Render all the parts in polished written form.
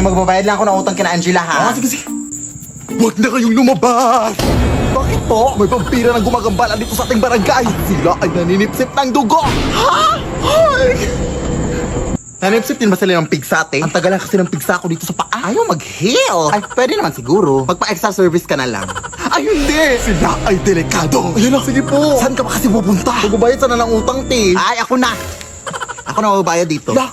magbabayad lang ako ng utang kina Angela, ha? Sige. Huwag na kayong lumabas! Bakit po? May vampira na gumagambala dito sa ating barangay. Sila ay naninipsip ng dugo. Ha? Ay! Nanipsip din ba sila ng pigsate? Ang tagal lang kasi ng pigsa ko dito sa paa. Ayaw mag-heal. Ay, pwede naman siguro. Magpa-extra service ka na lang. Ay, hindi! Sila ay delikado. Ayun na, sige po. Saan ka ba kasi pupunta? Magbabayad sana ng utang, te. Ay, ako na. Ako na magbabayad dito. La,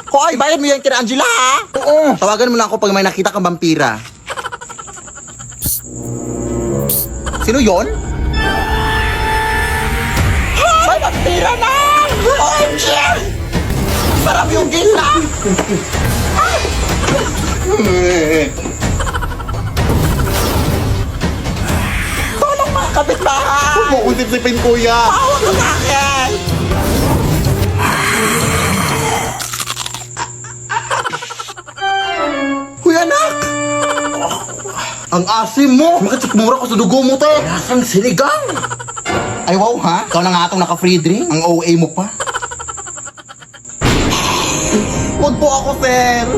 Hoy, bayad mo yan kina Angela, ha? Oo. Tawagan mo lang ako pag may nakita kang vampira. Sino yon? May vampira na! OMG! Sarap yung gila! Tulong mga kapitbahay! huwag mo usip-sipin, kuya. Tawag ko sa akin! Huy, anak! Ang asim mo! Bakit sikmura ko sa dugo mo, te? Lasang sinigang! Ay, wow, ha? Ikaw na nga itong naka-free drink? Ang OA mo pa? Huwag po ako, sir!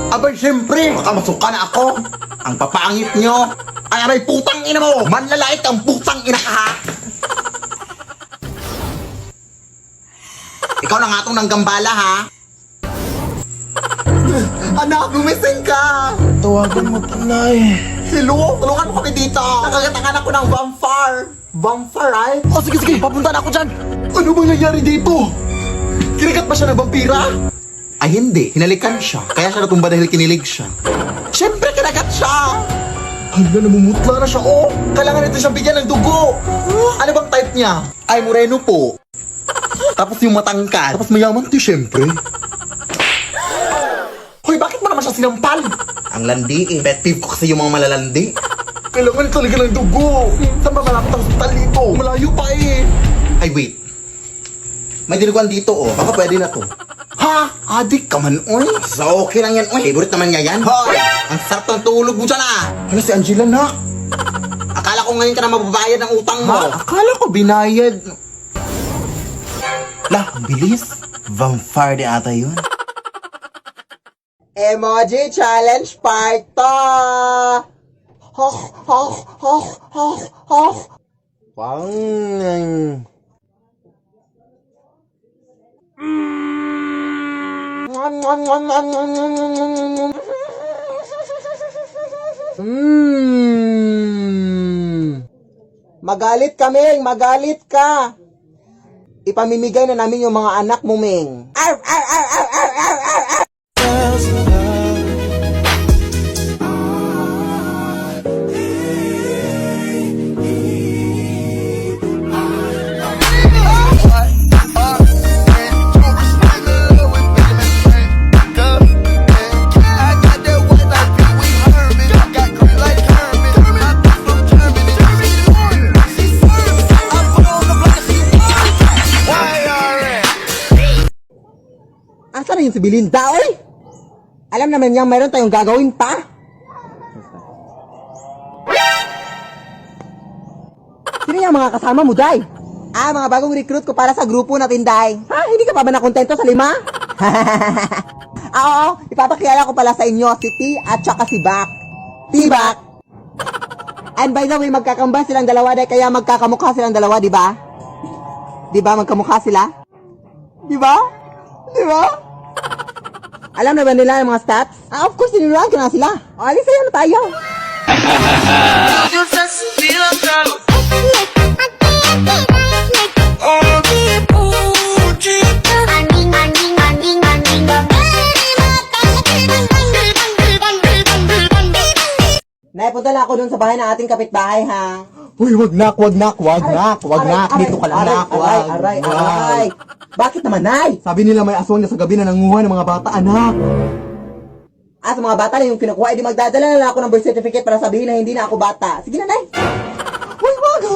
Abay, siyempre! Baka masuka na ako! Ang papangit nyo! Ay, aray, putang ina mo! Manlalait ang putang ina ka, ha? Ikaw na nga itong nanggambala, ha? Anak, gumising ka! Tawagan mo, tunay. Hello? Tulungan mo kami dito! Nakagatangan ako ng vampire! Vampire, right? Oh, sige. Papunta na ako dyan. Ano bang nangyari dito? Kinikat ba siya ng vampira? Ay, hindi. Hinalikan siya. Kaya siya natumba dahil kinilig siya. Siyempre, kinagat siya! Hala, namumutla na siya, oh. Kailangan nito siyang bigyan ng dugo! Ano bang type niya? Ay, moreno po. Tapos yung matangkad. Tapos mayaman to, syempre. Hoy, bakit mo naman siya sinampal? Ang landi eh. Pet peeve ko kasi yung mga malalandi. Kailangan talaga ng dugo. Saan ba malapit ang hospital dito? Malayo pa eh. Ay, wait. May dinuguan dito, oh. Baka pwede na to. Ha? Adik ka man, oy. So, okay lang yan, oy. Favorite naman niya yan. Hoy! Ang sarap ng tulog mo dyan, ah. Hala, si Angela na. Akala ko ngayon ka na mababayad ng utang mo. Akala ko binayad. Lah, ang bilis. Vampire di ata yun. Emoji Challenge Part 2! Pang... Magalit ka, Ming! Magalit ka! Ipamimigay na namin yung mga anak mo, Ming. Arr! Arr! Arr! Arr! Arr! Arr! Arr! Arr! Asa na yung si Belinda, oy? Alam naman niyang mayroon tayong gagawin pa. Sino yung mga kasama mo, Day? Ah, mga bagong recruit ko para sa grupo natin, Day. Ha? Hindi ka pa ba nakontento sa 5? Oo, ipapakilala ko pala sa inyo si T at saka si Bak. T-Bak. And by the way, magkakambal silang dalawa, Day, kaya magkakamukha silang dalawa, di ba? Di ba, magkamukha sila? Di ba? Di ba? Alam na ba nila yung mga stats? Ah, of course, tinuruan ko na sila. O, alis sa'yo na tayo. Naipunta na ako dun sa bahay ng ating kapitbahay, ha? Uy, wag nak. Dito ka lang, nak. Aray. Bakit naman, Nay? Sabi nila may aswang na sa gabi na nanguha ng mga bata, anak. Sa mga bata na yung kinukuha, edi magdadala na lang ako ng birth certificate para sabihin na hindi na ako bata. Sige na, Nay. Uy, wag.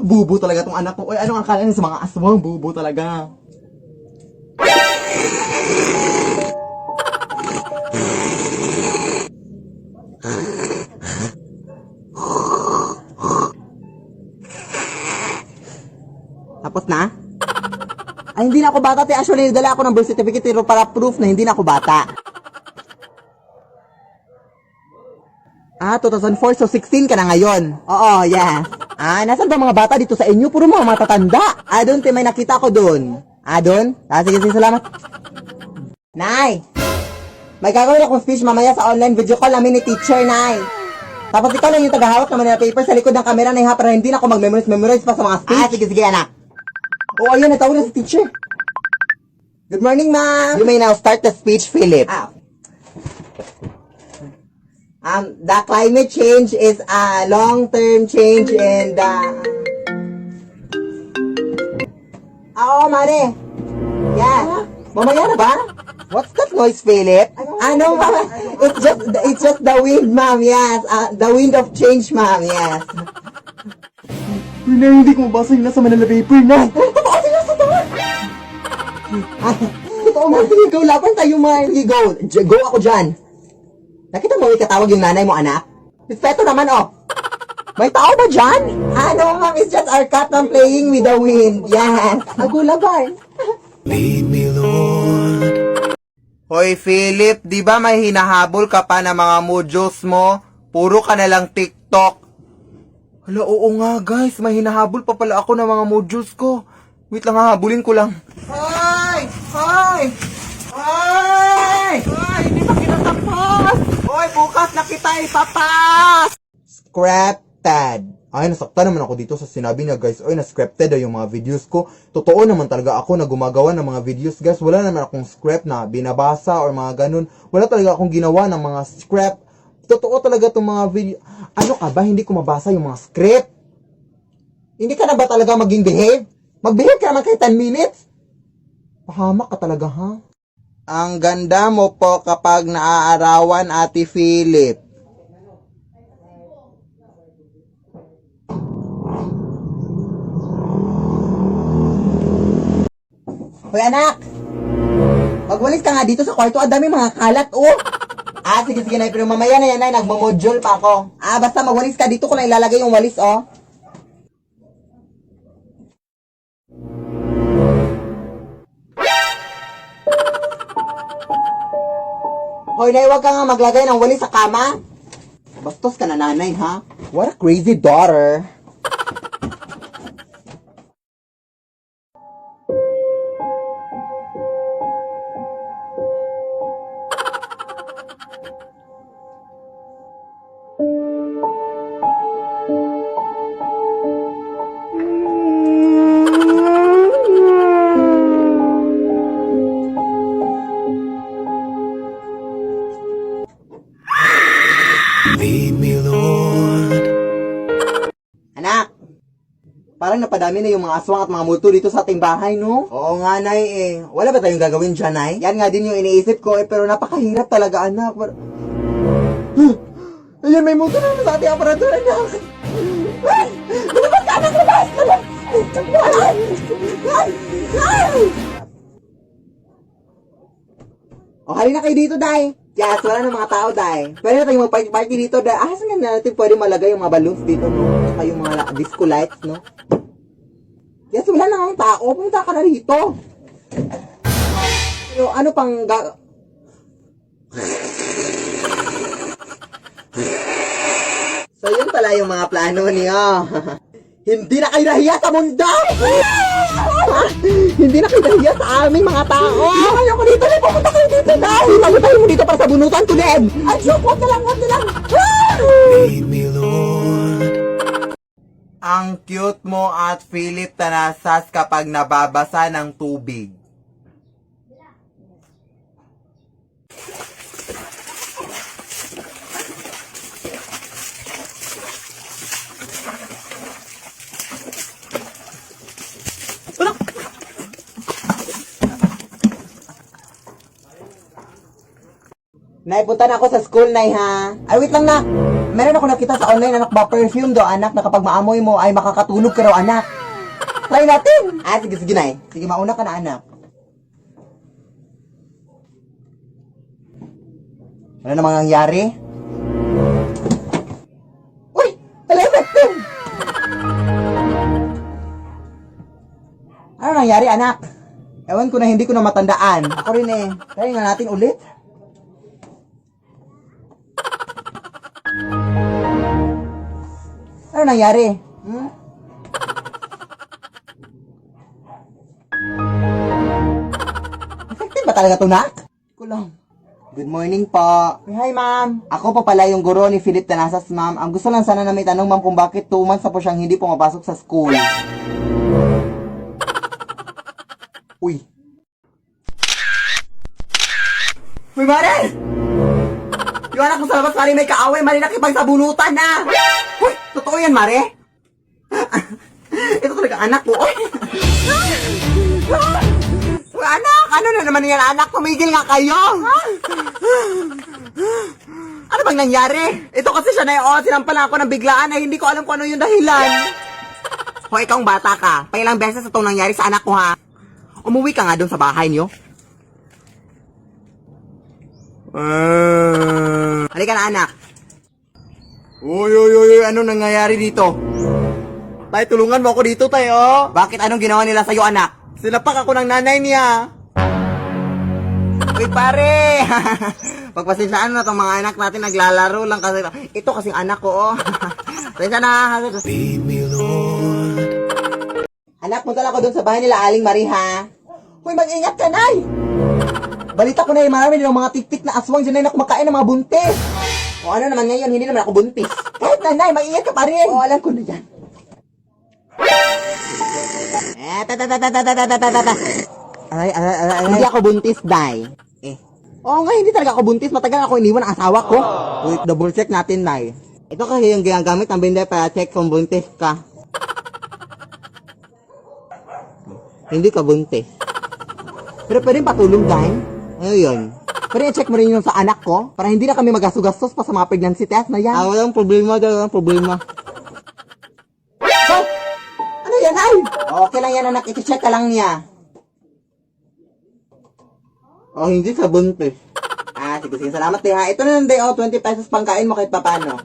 Bubo talaga tong anak ko. Uy, anong akala niya sa mga aswang? Bubo talaga. Tapos na? Ay, hindi na ako bata, te. Actually, nagdala ako ng birth certificate pero para proof na hindi na ako bata. 2004, so 16 ka na ngayon. Oo, yeah. Nasaan ba mga bata dito sa inyo? Puro mga matatanda. Doon, may nakita ko doon. Doon? Sige, salamat. Nay! May gagawin akong speech mamaya sa online video call namin ni teacher, Nay. Tapos ikaw lang yung tagahawak naman ng paper sa likod ng camera, Nay, ha? Para hindi na ako mag-memorize pa sa mga speech. Sige, anak. Ayun, natawag na si teacher. Good morning, ma'am. You may now start the speech, Philip. The climate change is a long-term change and Mare. Yeah. Mamaya na ba? What's that noise, Philip? Mama? It's just the wind, ma'am. Yes. The wind of change, ma'am. Yes. Nay, hindi ko mabasa yung nasa Manila paper, Nay. Totoo, ma'am. Sige, go. Laban tayo, ma'am. Sige, go. Go ako dyan. Nakita mo, may katawag yung nanay mo, anak? Respeto naman, oh. May tao ba dyan? Ma'am, it's just our cat na playing with the wind. Yes. Ako laban. Lead me, Lord. Hoy Philip, di ba may hinahabol ka pa ng mga modules mo? Puro ka na lang TikTok. Hala, oo nga guys, may hinahabol pa pala ako ng mga modules ko. Wait lang, hahabulin ko lang. Hoy! Hoy! Hoy! Hoy! Hindi pa kinatapos! Hoy, bukas na kita ipapas! Scripted. Ay, nasaktan naman ako dito sa sinabi niya, guys. Ay, na-scripted yung mga videos ko. Totoo naman talaga ako na gumagawa ng mga videos, guys. Wala naman akong script na binabasa or mga ganun. Wala talaga akong ginawa ng mga script. Totoo talaga itong mga video. Ano ka ba? Hindi ko mabasa yung mga script. Hindi ka na ba talaga maging behave? Mag-behave ka naman kahit 10 minutes. Pahamak ka talaga, ha? Ang ganda mo po kapag naaarawan, Ate Philip. Hoy, anak! Magwalis ka nga dito sa kwarto. Ang dami mga kalat, oh! Sige, Nay. Pero mamaya na yan, Nay. Nagmamodule pa ako. Basta magwalis ka dito ko lang ilalagay yung walis, oh. Hoy, Nay, huwag ka nga maglagay ng walis sa kama. Bastos ka na, nanay, ha? What a crazy daughter. Lead me, Lord. Anak, parang napadami na yung mga aswang at mga multo dito sa ating bahay, no? Oo nga, Nay, eh. Wala ba tayong gagawin dyan, Nay? Yan nga din yung iniisip ko, pero napakahirap talaga, anak. Ayan, may multo na sa ating aparador, anak. Ay! Lumabas ka, anak! Lumabas! Ay! Ay! Ay! Halina kayo dito, Day. Yes, wala ng mga tao, Day. Pwede na tayong mag-party dito, Day. Saan nga natin pwede malagay yung mga balloons dito, no? Saka yung mga disco lights, no? Yes, wala na nga tao. Pumunta ka na rito. Pero ano pang So, yun pala yung mga plano niyo. Hindi na kayo nahiya sa mundo! Hindi na kayo nahiya sa aming mga tao! Ayoko dito, Day! Pumunta kayo dito, Day! Tayo mo dito para sa bunutan ko, Day! Ay, joke! Huwag na lang! Lead me, Lord. Ang cute mo at Philip Tanasas kapag nababasa ng tubig. Nay, punta na ako sa school, Nay, ha? Ay, wait lang, na. Meron ako nakita sa online, anak, ba perfume do, anak, na kapag maamoy mo, ay makakatulog ka raw, anak. Try natin! Sige, Nay. Sige, mauna ka na, anak. Ano namang nangyari? Uy! Wala effective! Ano nangyari, anak? Ewan ko na, hindi ko na matandaan. Ako rin eh. Try nga natin ulit. nangyari? Hmm? Effective ba talaga to, nak? Ko lang. Good morning po. Hi, ma'am. Ako po pala yung guro ni Philip Tanasas, ma'am. Ang gusto lang sana na may tanong, ma'am, kung bakit 2 months na po siyang hindi pumapasok sa school. Uy. Uy, Mare! Yung anak mo sa labas, Mare, may kaaway. Mare, nakipagsabunutan na. Uy, totoo yan, Mare? Ito talaga anak ko. Uy. Uy, anak! Ano na naman yan, anak? Tumigil nga kayo! Ano bang nangyari? Ito kasi siya na yun. Sinampalan ako ng biglaan ay hindi ko alam kung ano yung dahilan. Hoy, ikaw ang bata ka. Pailang beses itong nangyari sa anak ko, ha? Umuwi ka nga doon sa bahay niyo. Halika na, anak. Uy, uy, uy, uy, ano nangyayari dito? Tay, tulungan mo ako dito, tay, oh. Bakit anong ginawa nila sa'yo, anak? Sinapak ako ng nanay niya. Uy, pare! Pagpasensyaan na itong mga anak natin, naglalaro lang kasi. Ito kasing anak ko, oh. Pasensya na. Lead me, Lord. Anak, punta lang ako doon sa bahay nila, Aling Marie, ha? Uy, mag-ingat ka, Nay! Balita ko na marami nilang mga tik-tik na aswang dyan na kumakain ng mga buntis. O ano naman ngayon, hindi naman ako buntis. Kahit na, Nay, mag-ingat ka pa rin. O, alam ko na yan. Ay, hindi ako buntis, Nay. Oo nga, hindi talaga ako buntis. Matagal ako iniwan ang asawa ko. Wait, double check natin, Nay. Ito kasi yung ginagamit ng binder para check kung buntis ka. Hindi ka buntis. Pero pwede patulong, Day. Ano yun? Pwede i-check mo rin yung sa anak ko para hindi na kami magastugastos pa sa mga pregnancy test na yan. Walang problema, Day. Walang problema. Oh! Ano yan, ay? Okay lang yan, anak. I-check ka lang niya. Oh, hindi sa buntis. Sige, sige. Salamat, Day, ha? Ito na lang, Day. 20 pesos pangkain mo kahit papano.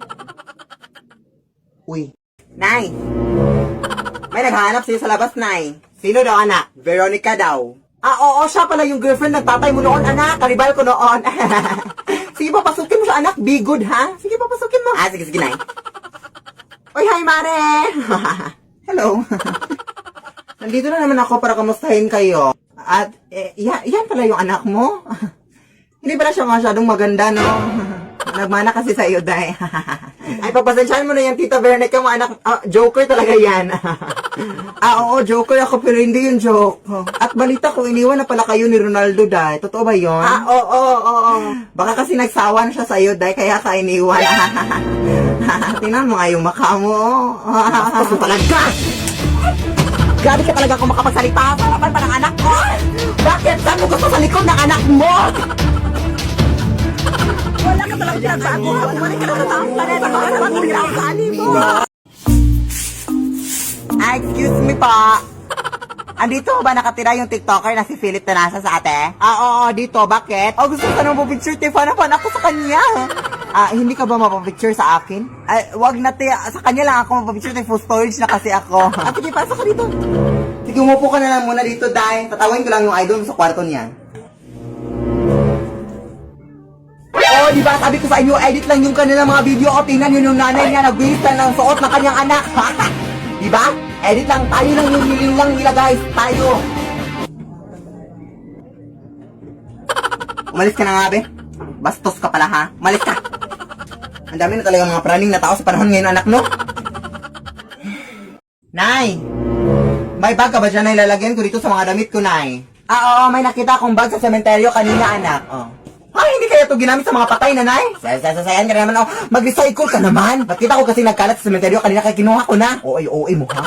Uy. Nay! May naghahanap sa'yo sa labas, Nay. Sino daw, anak? Veronica daw. Oo, siya pala yung girlfriend ng tatay mo noon, anak. Karibal ko noon. Sige, papasukin mo siya, anak. Be good, ha? Sige, papasukin mo. Sige, sige, Nay. Uy, hi, Mare! Hello. Nandito na naman ako para kamustahin kayo. At, yan pala yung anak mo. Hindi pala siya masyadong maganda, no? Nagmana kasi sa iyo, Day. Ay, pagpasensyahan mo na yan, Tita Veronica, mo anak. Joker talaga yan. Oo, joker ako, pero hindi yung joke. At balita ko, iniwan na pala kayo ni Ronaldo, Day. Totoo ba yun? Oo. Baka kasi nagsawa na siya sa iyo, Day, kaya ka iniwan. Tingnan mo nga yung mukha mo. Bastos mo talaga! Grabe ka talaga kung makapagsalita sa harapan pa ng anak ko! Bakit? Saan mo gusto sa likod ng anak mo? Wala ka talagang pinagbago. Wala ka talagang taong planeta. Wala ka talagang pinagbago mo. Excuse me pa. Andito ba nakatira yung TikToker na si Philip Tanasas sa ate? Oo, dito. Bakit? Gusto ko na mapapicture. Fan ako sa kanya. Hindi ka ba mapapicture sa akin? Wag na te. Sa kanya lang ako mapapicture. Full storage na kasi ako. Sige, pasok ka dito. Sige, umupo ka na lang muna dito, Day. Tatawin ko lang yung idol sa kwarto niya. Di ba? Sabi ko sa inyo, edit lang yung kanilang mga video. Tingnan yun yung nanay niya, nag-waste lang ng suot ng kanyang anak. Di ba? Edit lang, tayo lang yung niling lang nila, guys. Tayo. Umalis ka na nga, be. Bastos ka pala, ha? Umalis ka. Ang dami na talaga mga praning na tao sa panahon ngayon, anak, no? Nay! May bag ka ba dyan na ilalagyan ko dito sa mga damit ko, Nay? Oo, may nakita akong bag sa sementeryo kanina, anak. Hindi kaya ito ginamit sa mga patay, nanay? Sasayan ka naman, mag-recycle ka naman. Nakita ko kasi nagkalat sa sementeryo kanina kaya kinuha ko na. OA mo, ha?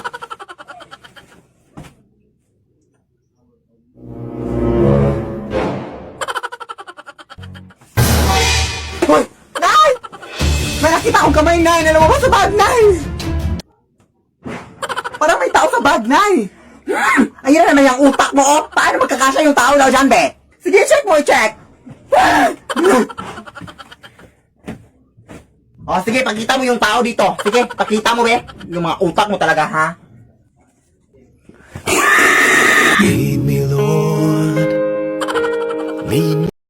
Hoy! Nay! May nakita akong kamay, Nay, na lumabas sa bag, Nay! Parang may tao sa bag, Nay! Ayun na naman yung utak mo, oh! Paano magkakasya yung tao daw dyan, be? Sige, check mo, check! Sige, pakita mo yung tao dito. Sige, pakita mo, be. Yung mga utak mo talaga, ha?